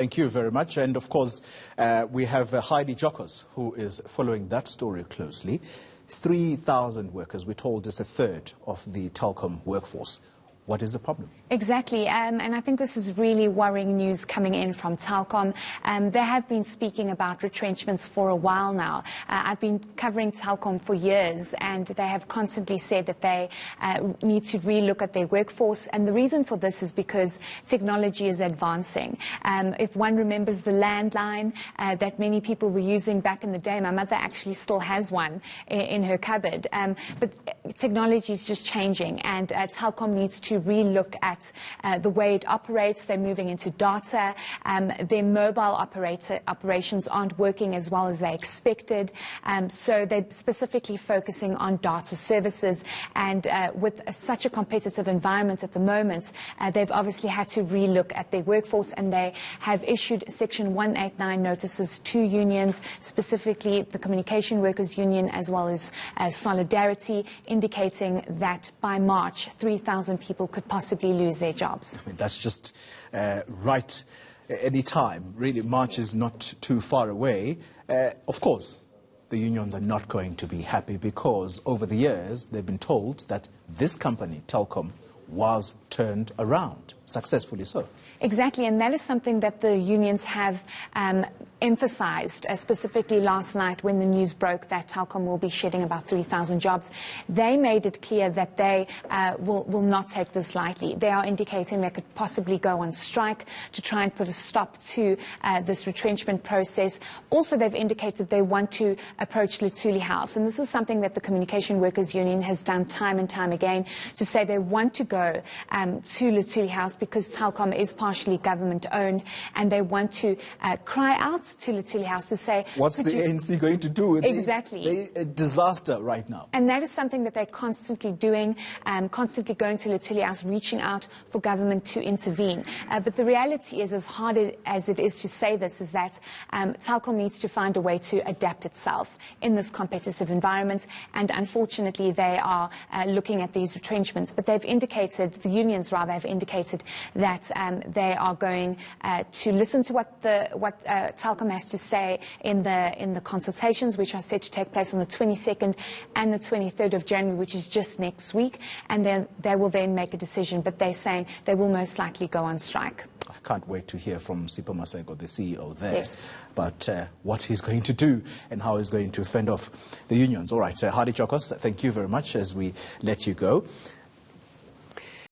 Thank you very much. And of course, we have Heidi Jokos, who is following that story closely. 3,000 workers, we're told, is a third of the Telkom workforce. What is the problem? Exactly, and I think this is really worrying news coming in from Telkom. They have been speaking about retrenchments for a while now. I've been covering Telkom for years, and they have constantly said that they need to relook at their workforce. And the reason for this is because technology is advancing. If one remembers the landline that many people were using back in the day, my mother actually still has one in her cupboard. But technology is just changing, and Telkom needs to relook at the way it operates. They're moving into data. Their mobile operations aren't working as well as they expected. So they're specifically focusing on data services. And with such a competitive environment at the moment, they've obviously had to relook at their workforce, and they have issued Section 189 notices to unions, specifically the Communication Workers Union as well as Solidarity, indicating that by March, 3,000 people could possibly lose their jobs. I mean, that's just right any time. Really, March is not too far away. Of course, the unions are not going to be happy because over the years they've been told that this company, Telkom, was turned around, successfully so. Exactly, and that is something that the unions have emphasized, specifically last night when the news broke that Telkom will be shedding about 3,000 jobs. They made it clear that they will not take this lightly. They are indicating they could possibly go on strike to try and put a stop to this retrenchment process. Also, they've indicated they want to approach Luthuli House, and this is something that the Communication Workers Union has done time and time again, to say they want to go to Luthuli House because Telkom is partially government owned, and they want to cry out to Luthuli House to say, what's the ANC going to do with the disaster right now? And that is something that they're constantly doing, constantly going to Luthuli House, reaching out for government to intervene. But the reality is, as hard as it is to say this, is that Telkom needs to find a way to adapt itself in this competitive environment. And unfortunately, they are looking at these retrenchments. But they've indicated, the unions rather, have indicated that they are going to listen to what Telkom has to say in the consultations, which are set to take place on the 22nd and the 23rd of January, which is just next week, and then they will then make a decision. But they're saying they will most likely go on strike. I can't wait to hear from Sipho Maseko, the CEO there, yes, but what he's going to do and how he's going to fend off the unions. All right, Heidi Jokos, thank you very much as we let you go.